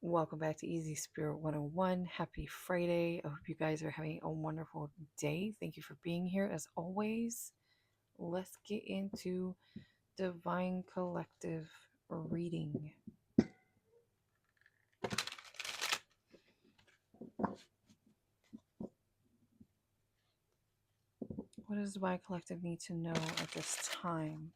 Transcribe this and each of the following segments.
Welcome back to Easy Spirit 101. Happy Friday. I hope you guys are having a wonderful day. Thank you for being here as always. Let's get into Divine Collective reading. What does Divine Collective need to know at this time?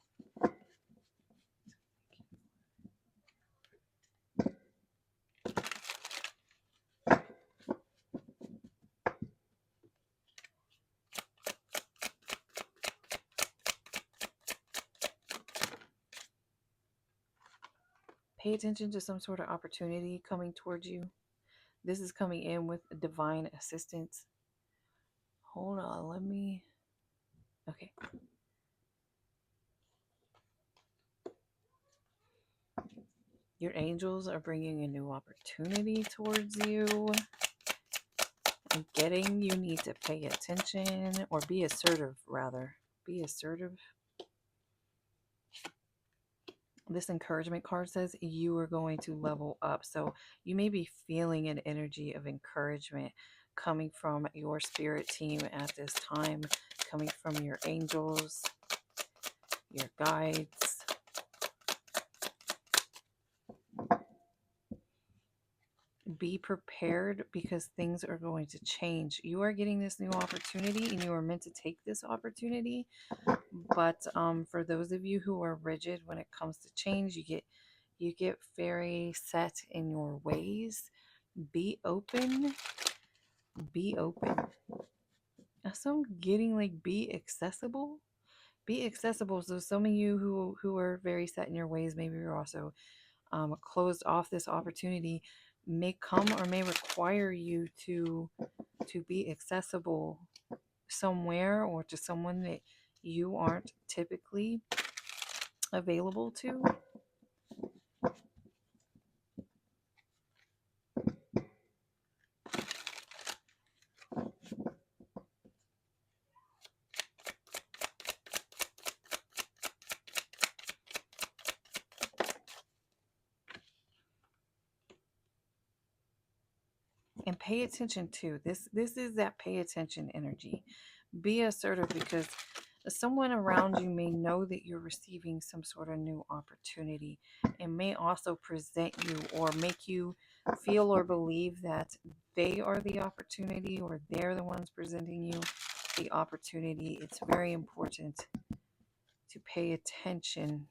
Pay attention to some sort of opportunity coming towards you. This is coming in with divine assistance. Hold on, let me. Okay. Your angels are bringing a new opportunity towards you. And you need to pay attention, or be assertive, rather. Be assertive. This encouragement card says you are going to level up. So you may be feeling an energy of encouragement coming from your spirit team at this time, coming from your angels, your guides. Be prepared because things are going to change. You are getting this new opportunity and you are meant to take this opportunity. But for those of you who are rigid when it comes to change, you get very set in your ways. Be open. Be open. So I'm getting like be accessible. Be accessible. So some of you who are very set in your ways, maybe you're also closed off this opportunity, may come or may require you to be accessible somewhere or to someone that you aren't typically available to. And pay attention to this. This is that pay attention energy. Be assertive because someone around you may know that you're receiving some sort of new opportunity and may also present you or make you feel or believe that they are the opportunity or they're the ones presenting you the opportunity. It's very important to pay attention.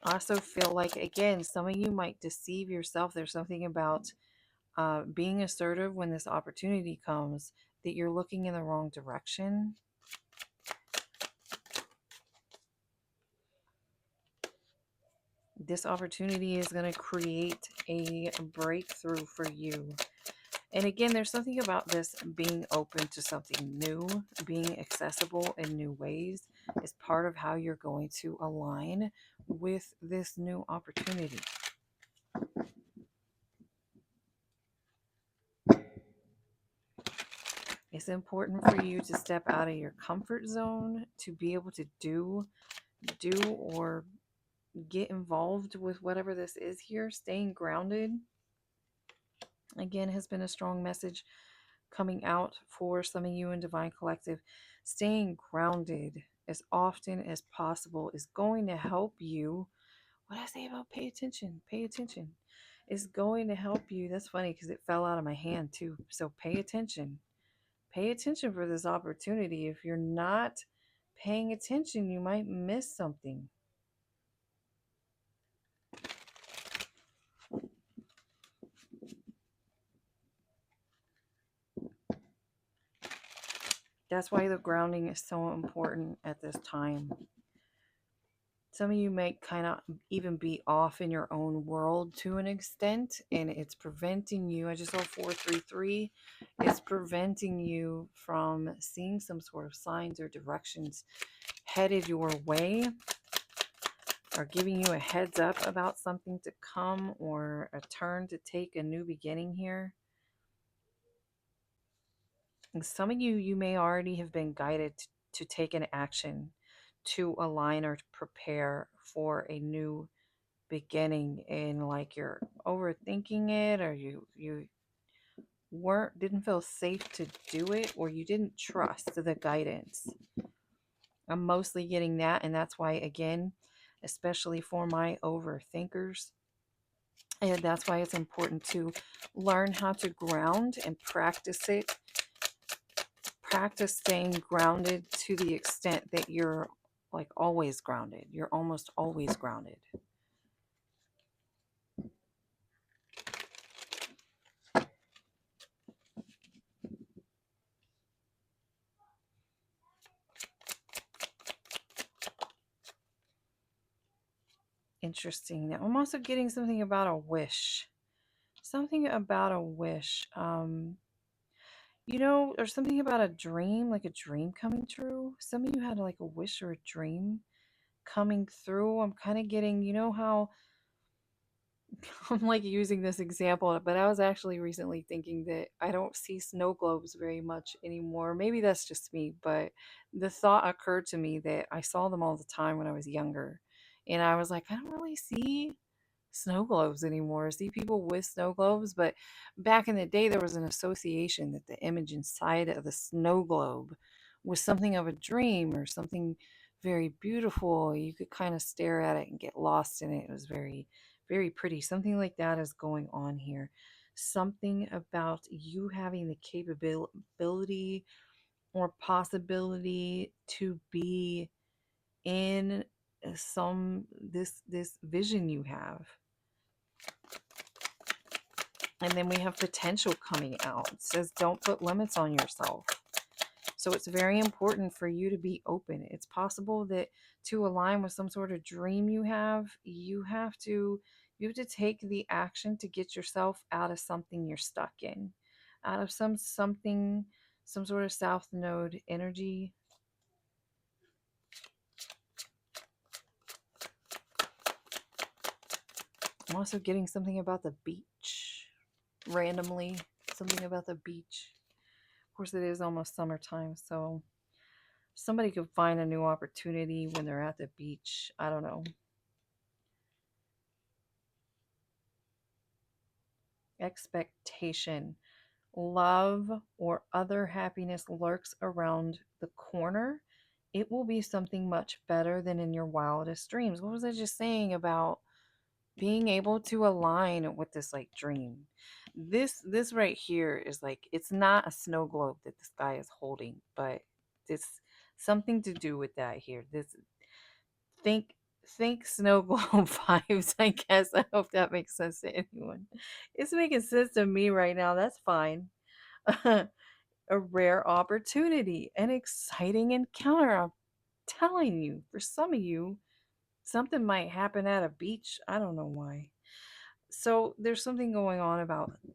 I also feel like, again, some of you might deceive yourself. There's something about being assertive when this opportunity comes that you're looking in the wrong direction. This opportunity is going to create a breakthrough for you. And again, there's something about this being open to something new, being accessible in new ways is part of how you're going to align with this new opportunity. It's important for you to step out of your comfort zone to be able to do or get involved with whatever this is here. Staying grounded, again, has been a strong message coming out for some of you in Divine Collective. Staying grounded as often as possible is going to help you. What I say about pay attention? Pay attention. Is going to help you. That's funny because it fell out of my hand too. So pay attention. Pay attention for this opportunity. If you're not paying attention, you might miss something. That's why the grounding is so important at this time. Some of you may kind of even be off in your own world to an extent, and it's preventing you. I just saw 433. It's preventing you from seeing some sort of signs or directions headed your way, or giving you a heads up about something to come or a turn to take, a new beginning here. And some of you may already have been guided to take an action, to align or to prepare for a new beginning, and like you're overthinking it, or you didn't feel safe to do it, or you didn't trust the guidance. I'm mostly getting that, and that's why, again, especially for my overthinkers, and that's why it's important to learn how to ground and practice it. Practice staying grounded to the extent that you're like always grounded. You're almost always grounded. Interesting. Now, I'm also getting something about a wish. Something about a wish. Or something about a dream, like a dream coming true. Some of you had like a wish or a dream coming through. I'm kind of getting, how I'm like using this example, but I was actually recently thinking that I don't see snow globes very much anymore. Maybe that's just me, but the thought occurred to me that I saw them all the time when I was younger. And I was like, I don't really see snow globes anymore. I see people with snow globes, but back in the day, there was an association that the image inside of the snow globe was something of a dream or something very beautiful. You could kind of stare at it and get lost in it. It was very, very pretty. Something like that is going on here. Something about you having the capability or possibility to be in this vision you have. And then we have potential coming out. It says don't put limits on yourself. So it's very important for you to be open. It's possible that to align with some sort of dream you have to take the action to get yourself out of something you're stuck in. Out of some sort of south node energy. I'm also getting something about the beach. Randomly, something about the beach. Of course, it is almost summertime, so somebody could find a new opportunity when they're at the beach. I don't know. Expectation. Love or other happiness lurks around the corner. It will be something much better than in your wildest dreams. What was I just saying about being able to align with this like dream? This right here is like, it's not a snow globe that this guy is holding, but it's something to do with that here. Think think snow globe vibes, I guess. I hope that makes sense to anyone. It's making sense to me right now. That's fine. A rare opportunity, an exciting encounter. I'm telling you, for some of you, something might happen at a beach. I don't know why. So there's something going on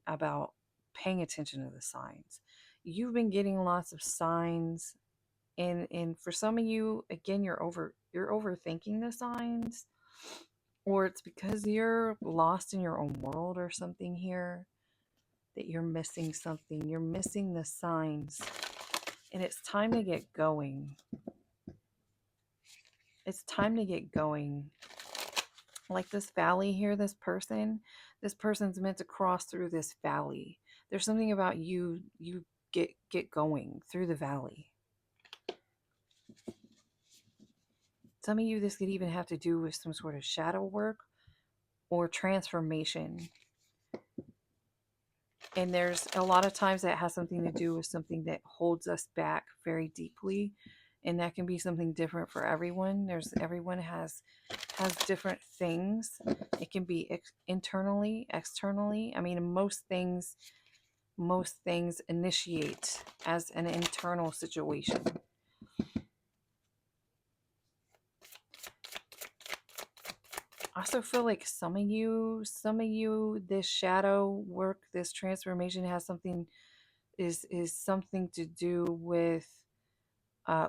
about paying attention to the signs. You've been getting lots of signs, and for some of you, again, you're overthinking the signs, or it's because you're lost in your own world or something here, that you're missing something. You're missing the signs, and it's time to get going. It's time to get going. Like this valley here, this person's meant to cross through this valley. There's something about you get going through the valley. Some of you, this could even have to do with some sort of shadow work or transformation. And there's a lot of times that has something to do with something that holds us back very deeply. And that can be something different for everyone. Everyone has different things. It can be internally, externally. I mean, most things initiate as an internal situation. I also feel like some of you, this shadow work, this transformation has something is something to do with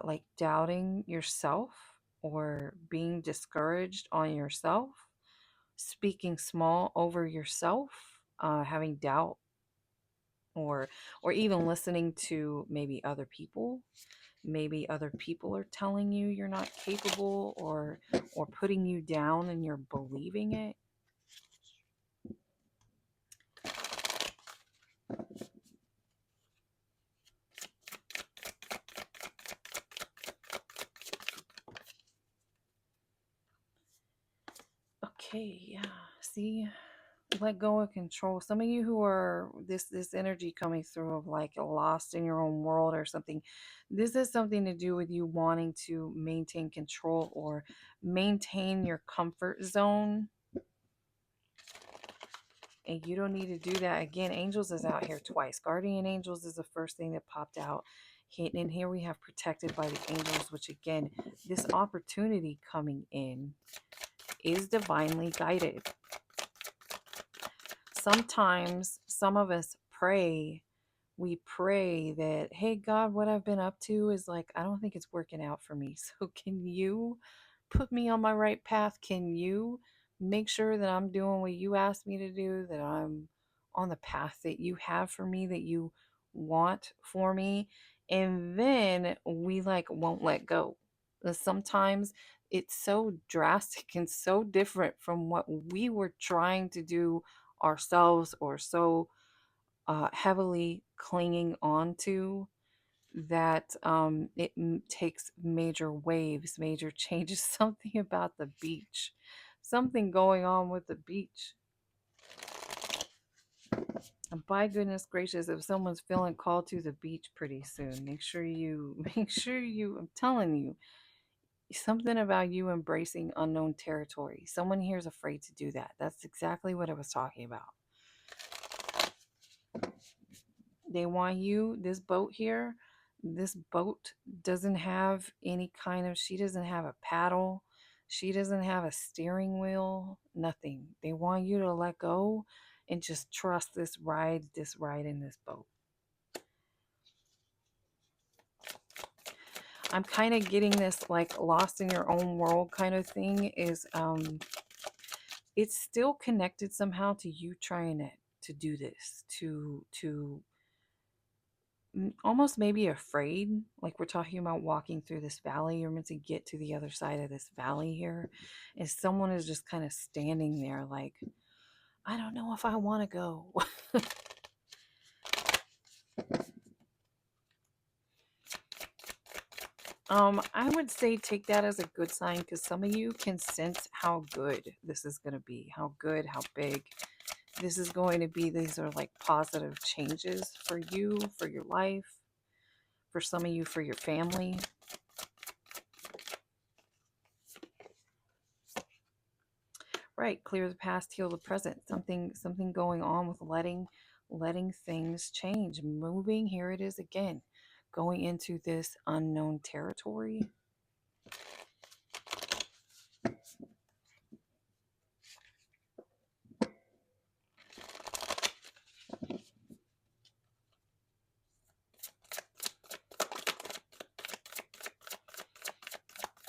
like doubting yourself or being discouraged on yourself, speaking small over yourself, having doubt, or even listening to maybe other people Maybe other people are telling you you're not capable, or putting you down and you're believing it. Okay, yeah. See, let go of control. Some of you who are this energy coming through of like lost in your own world or something. This has something to do with you wanting to maintain control or maintain your comfort zone. And you don't need to do that. Again, angels is out here twice. Guardian angels is the first thing that popped out. And here we have protected by the angels, which again, this opportunity coming in is divinely guided. Sometimes some of us pray. We pray that, hey, God, what I've been up to is like, I don't think it's working out for me. So can you put me on my right path? Can you make sure that I'm doing what you asked me to do, that I'm on the path that you have for me, that you want for me? And then we like won't let go. Sometimes it's so drastic and so different from what we were trying to do ourselves, or so heavily clinging on to, that it takes major waves, major changes. Something about the beach, something going on with the beach. And by goodness gracious, if someone's feeling called to the beach pretty soon, make sure you, I'm telling you, something about you embracing unknown territory. Someone here is afraid to do that. That's exactly what I was talking about. They want you, this boat here, this boat doesn't have any kind of, she doesn't have a paddle. She doesn't have a steering wheel, nothing. They want you to let go and just trust this ride in this boat. I'm kind of getting this like lost in your own world kind of thing. Is it's still connected somehow to you trying to do this, to almost maybe afraid. Like we're talking about walking through this valley, you're meant to get to the other side of this valley here, and someone is just kind of standing there like, I don't know if I want to go. I would say take that as a good sign, because some of you can sense how good this is going to be, how good, how big this is going to be. These are like positive changes for you, for your life, for some of you, for your family. Right, clear the past, heal the present. Something going on with letting things change, moving. Here it is again, going into this unknown territory.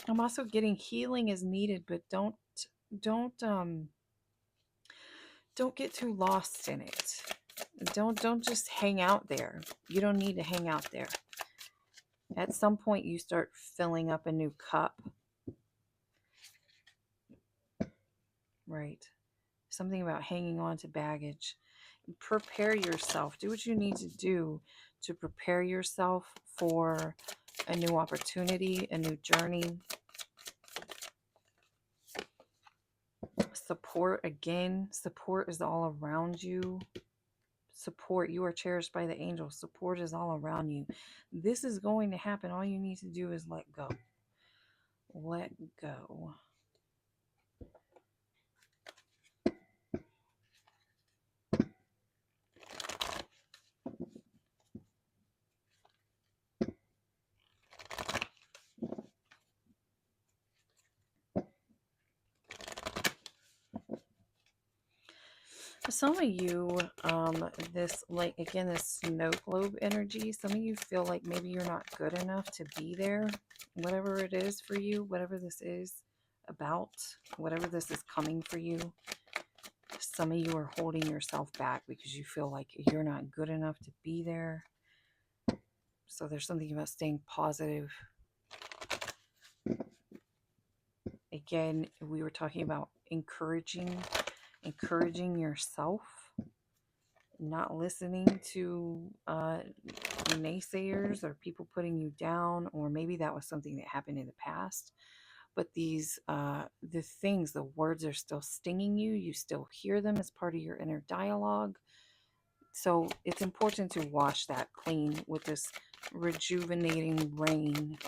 I'm also getting healing is needed, but don't get too lost in it. Don't just hang out there. You don't need to hang out there. At some point you start filling up a new cup. Right. Something about hanging on to baggage. Prepare yourself. Do what you need to do to prepare yourself for a new opportunity, a new journey. Support, again, support is all around you. Support, you are cherished by the angels. Support is all around you. This is going to happen. All you need to do is let go. Let go. Some of you, this, like, again, this snow globe energy, some of you feel like maybe you're not good enough to be there. Whatever it is for you, whatever this is about, whatever this is coming for you, some of you are holding yourself back because you feel like you're not good enough to be there. So there's something about staying positive. Again, we were talking about encouraging yourself, not listening to naysayers or people putting you down, or maybe that was something that happened in the past. But these the things, the words are still stinging you. You still hear them as part of your inner dialogue. So it's important to wash that clean with this rejuvenating rain.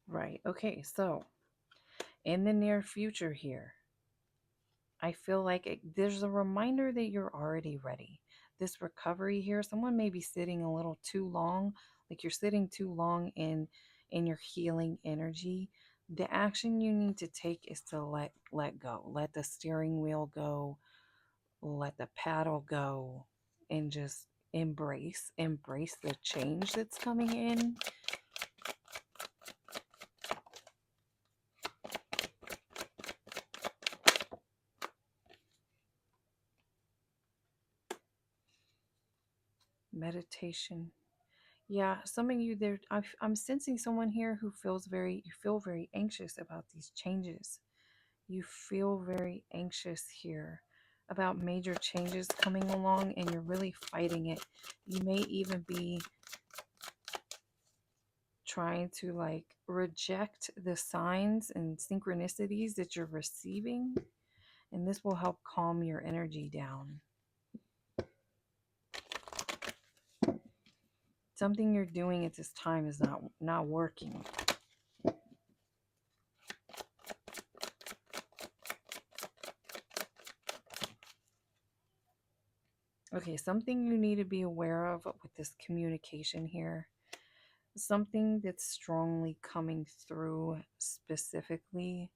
Right. Okay. So in the near future here, I feel like there's a reminder that you're already ready. This recovery here, someone may be sitting a little too long, like you're sitting too long in your healing energy. The action you need to take is to let go. Let the steering wheel go, let the paddle go, and just embrace the change that's coming in. Meditation. Yeah, some of you there, I'm sensing someone here who you feel very anxious about these changes. You feel very anxious here about major changes coming along, and you're really fighting it. You may even be trying to like reject the signs and synchronicities that you're receiving, and this will help calm your energy down. Something you're doing at this time is not working. Okay, something you need to be aware of with this communication here, something that's strongly coming through specifically,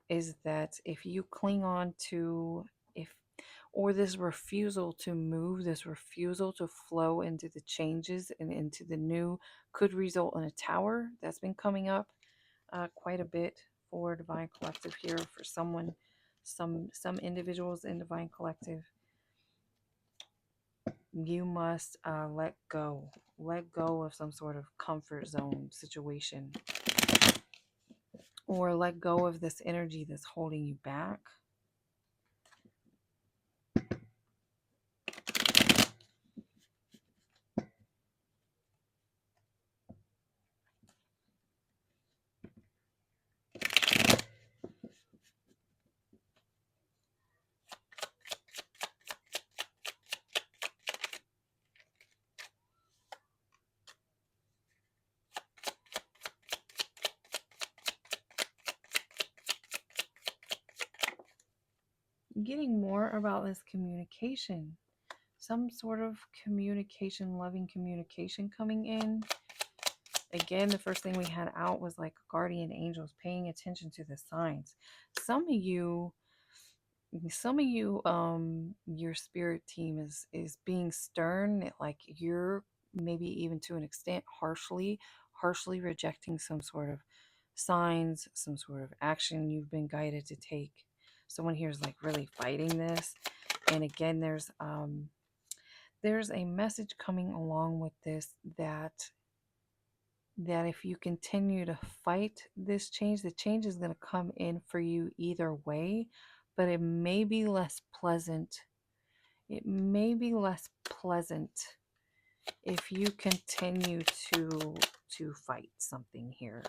is that if you cling on to, if or this refusal to move, this refusal to flow into the changes and into the new, could result in a tower. That's been coming up quite a bit for Divine Collective here, for someone, some individuals in Divine Collective. You must let go of some sort of comfort zone situation, or let go of this energy that's holding you back. Getting more about this communication, some sort of communication, loving communication coming in. Again, the first thing we had out was like guardian angels, paying attention to the signs. Some of you, your spirit team is being stern, like you're maybe even to an extent harshly rejecting some sort of signs, some sort of action you've been guided to take. Someone here is like really fighting this. And again, there's a message coming along with this, that if you continue to fight this change, the change is going to come in for you either way, but it may be less pleasant. It may be less pleasant if you continue to fight something here.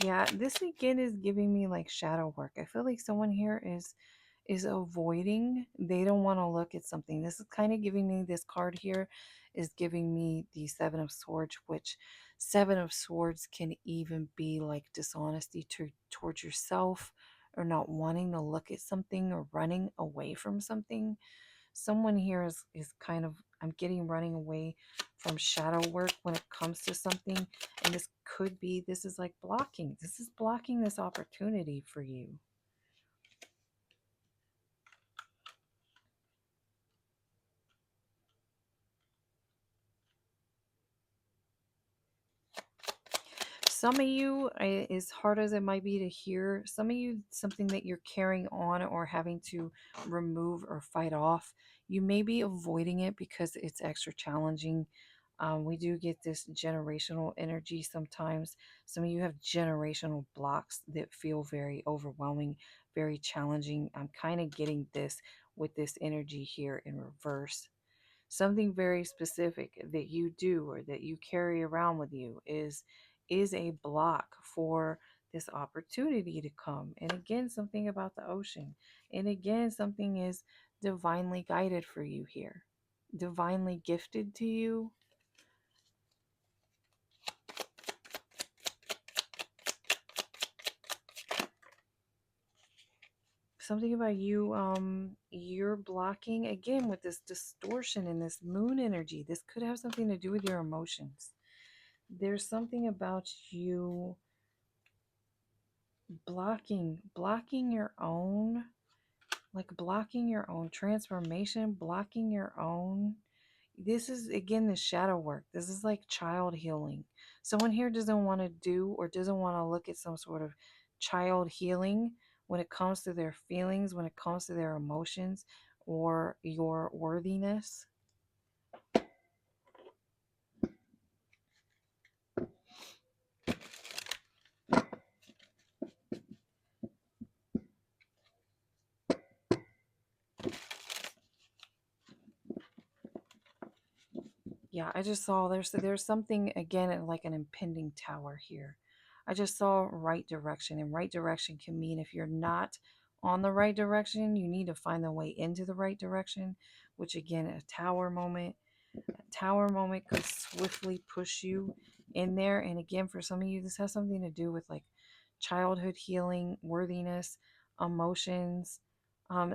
Yeah, this again is giving me like shadow work. I feel like someone here is avoiding. They don't want to look at something. This is kind of giving me, this card here is giving me the Seven of Swords, which Seven of Swords can even be like dishonesty towards yourself, or not wanting to look at something, or running away from something. Someone here is kind of, I'm getting running away from shadow work when it comes to something. And this could be, this is like blocking. This is blocking this opportunity for you. Some of you, as hard as it might be to hear, some of you, something that you're carrying on or having to remove or fight off, you may be avoiding it because it's extra challenging. We do get this generational energy sometimes. Some of you have generational blocks that feel very overwhelming, very challenging. I'm kind of getting this with this energy here in reverse. Something very specific that you do or that you carry around with you is a block for this opportunity to come. And again, something about the ocean. And again, something is divinely guided for you here, divinely gifted to you. Something about you, you're blocking again with this distortion and this moon energy. This could have something to do with your emotions. There's something about you blocking your own, like blocking your own transformation, blocking your own. This is again the shadow work. This is like child healing. Someone here doesn't want to do or doesn't want to look at some sort of child healing when it comes to their feelings, when it comes to their emotions or your worthiness. Yeah, I just saw there's something again like an impending tower here. I just saw right direction, and right direction can mean if you're not on the right direction, you need to find the way into the right direction, which again, a tower moment. A tower moment could swiftly push you in there. And again, for some of you, this has something to do with like childhood healing, worthiness, emotions,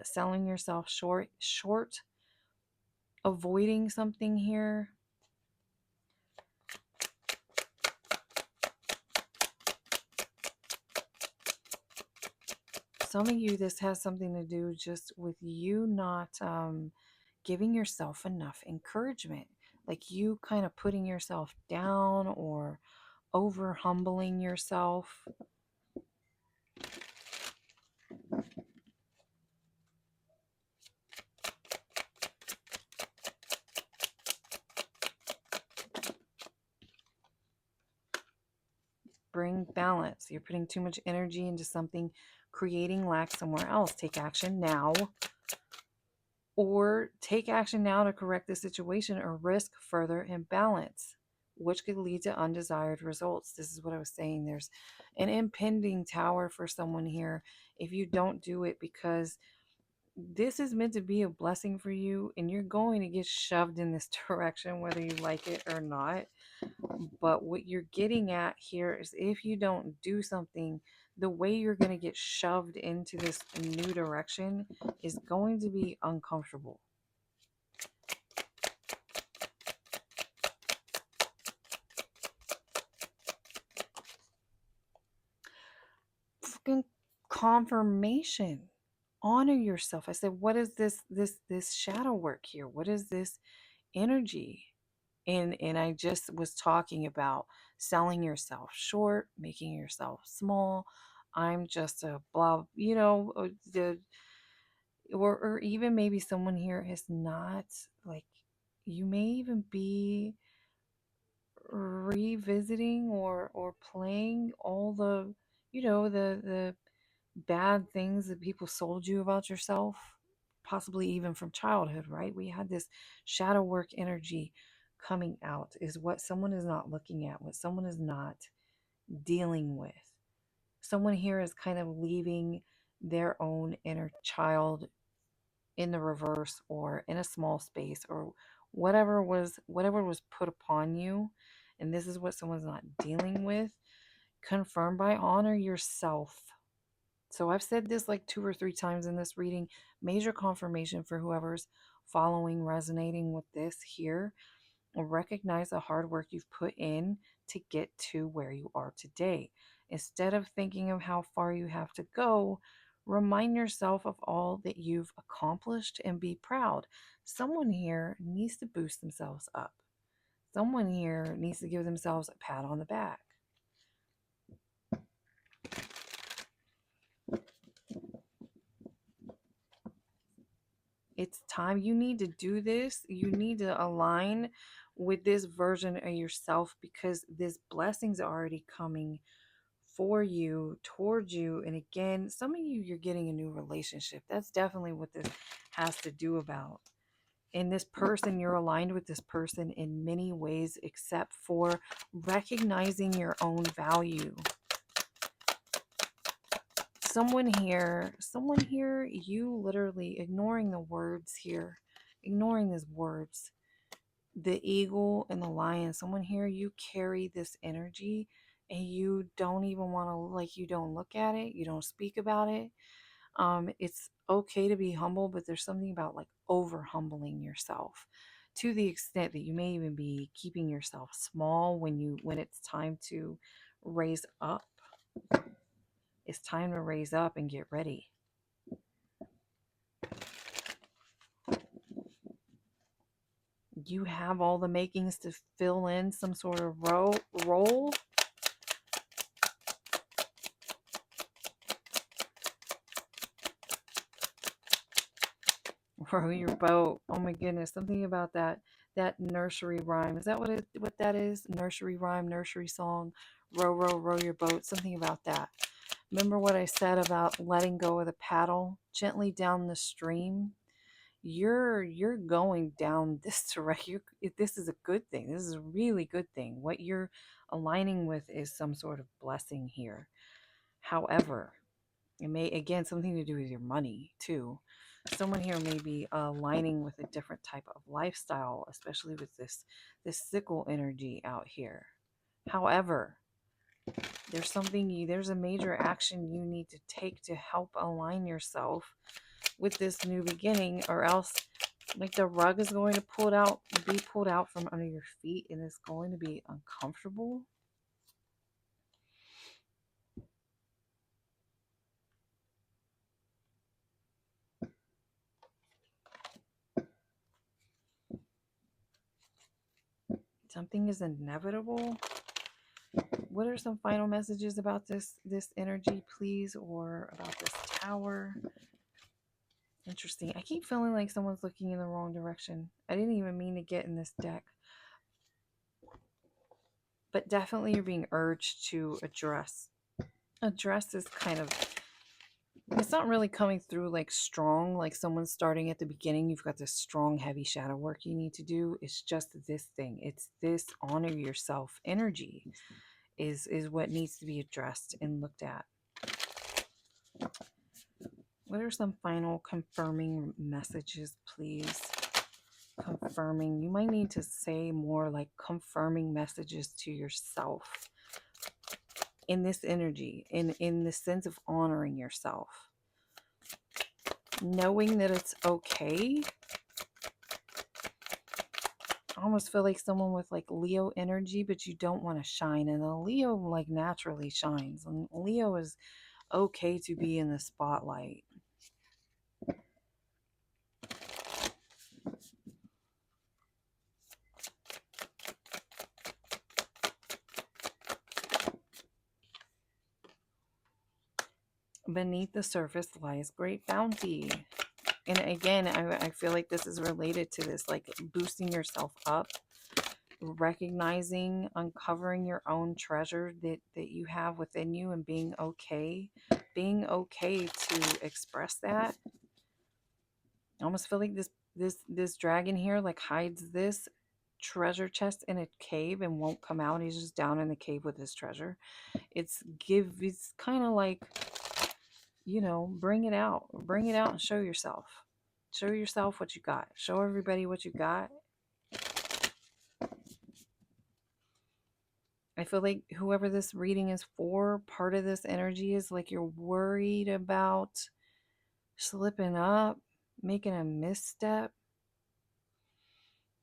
selling yourself short, avoiding something here. Some of you, this has something to do just with you not giving yourself enough encouragement, like you kind of putting yourself down or over humbling yourself. Bring balance. You're putting too much energy into something, creating lack somewhere else. Take action now, or take action now to correct the situation or risk further imbalance, which could lead to undesired results. This is what I was saying. There's an impending tower for someone here if you don't do it, because this is meant to be a blessing for you and you're going to get shoved in this direction whether you like it or not. But what you're getting at here is if you don't do something, the way you're going to get shoved into this new direction is going to be uncomfortable. Fucking confirmation. Honor yourself. I said, what is this shadow work here? What is this energy? And I just was talking about selling yourself short, making yourself small. I'm just a blah, or even maybe someone here is not like, you may even be revisiting or playing all the, the bad things that people sold you about yourself, possibly even from childhood, right? We had this shadow work energy coming out, is what someone is not looking at, what someone is not dealing with. Someone here is kind of leaving their own inner child in the reverse or in a small space or whatever was put upon you, and this is what someone's not dealing with. Confirmed by honor yourself. So I've said this like 2 or 3 times in this reading. Major confirmation for whoever's following, resonating with this here, recognize the hard work you've put in to get to where you are today. Instead of thinking of how far you have to go, remind yourself of all that you've accomplished and be proud. Someone here needs to boost themselves up. Someone here needs to give themselves a pat on the back. It's time. You need to do this. You need to align with this version of yourself, because this blessing's already coming for you, towards you. And again, some of you, you're getting a new relationship. That's definitely what this has to do about. And this person, you're aligned with this person in many ways, except for recognizing your own value. Someone here, you literally ignoring the words here, ignoring these words. The eagle and the lion, someone here, you carry this energy and you don't even want to, like, you don't look at it, you don't speak about it. It's okay to be humble, but there's something about like over humbling yourself to the extent that you may even be keeping yourself small when it's time to raise up. It's time to raise up and get ready. You have all the makings to fill in some sort of role. Row your boat. Oh my goodness, something about that nursery rhyme. Is that what that is? Nursery rhyme, nursery song. Row, row, row your boat. Something about that. Remember what I said about letting go of the paddle gently down the stream? You're going down this direction. This is a good thing. This is a really good thing. What you're aligning with is some sort of blessing here. However, it may, again, something to do with your money too. Someone here may be aligning with a different type of lifestyle, especially with this sickle energy out here. However, there's a major action you need to take to help align yourself with this new beginning, or else like the rug is going to be pulled out from under your feet, and it's going to be uncomfortable. Something is inevitable. What are some final messages about this energy, please, or about this tower? Interesting. I keep feeling like someone's looking in the wrong direction. I didn't even mean to get in this deck. But definitely you're being urged to address this kind of, it's not really coming through like strong, like someone's starting at the beginning. You've got this strong, heavy shadow work you need to do. It's just this thing. It's this honor yourself energy is what needs to be addressed and looked at. What are some final confirming messages, please? Confirming. You might need to say more like confirming messages to yourself in this energy, in the sense of honoring yourself. Knowing that it's okay. I almost feel like someone with like Leo energy, but you don't want to shine. And a Leo like naturally shines. And Leo is okay to be in the spotlight. Beneath the surface lies great bounty. And again, I feel like this is related to this, like boosting yourself up, recognizing, uncovering your own treasure that you have within you, and being okay to express that. I almost feel like this dragon here like hides this treasure chest in a cave and won't come out. He's just down in the cave with his treasure. It's kind of like, you know, bring it out and show yourself. Show yourself what you got. Show everybody what you got. I feel like whoever this reading is for, part of this energy is like you're worried about slipping up, making a misstep.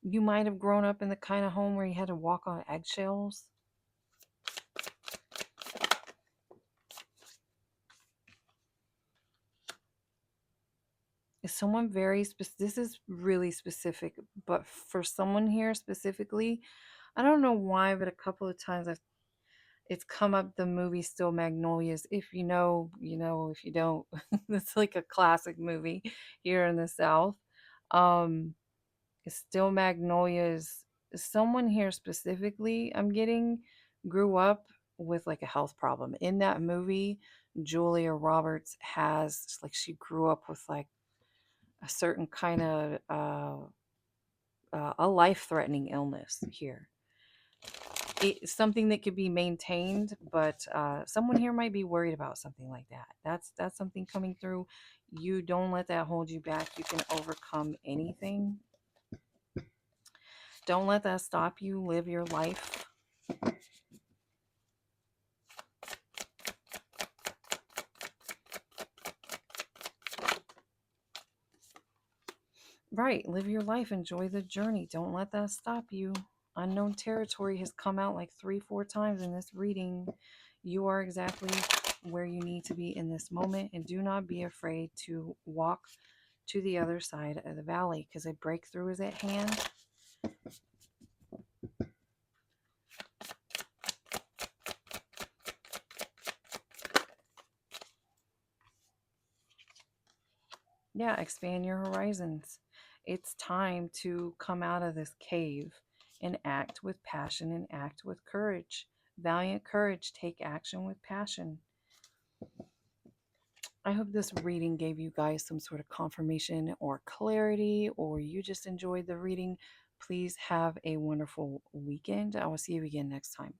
You might have grown up in the kind of home where you had to walk on eggshells. Is someone very specific? This is really specific, but for someone here specifically, I don't know why, but a couple of times it's come up the movie Still Magnolias. If you know, you know. If you don't, it's like a classic movie here in the South. Um, Still Magnolias. Someone here specifically, I'm getting, grew up with like a health problem. In that movie, Julia Roberts has like she grew up with like a certain kind of a life-threatening illness here. It's something that could be maintained, but someone here might be worried about something like that. That's something coming through. You don't let that hold you back. You can overcome anything. Don't let that stop you. Live your life. Right, live your life. Enjoy the journey. Don't let that stop you. Unknown territory has come out like 3, 4 times in this reading. You are exactly where you need to be in this moment, and do not be afraid to walk to the other side of the valley, because a breakthrough is at hand. Yeah, expand your horizons. It's time to come out of this cave and act with passion and act with courage. Valiant courage, take action with passion. I hope this reading gave you guys some sort of confirmation or clarity, or you just enjoyed the reading. Please have a wonderful weekend. I will see you again next time.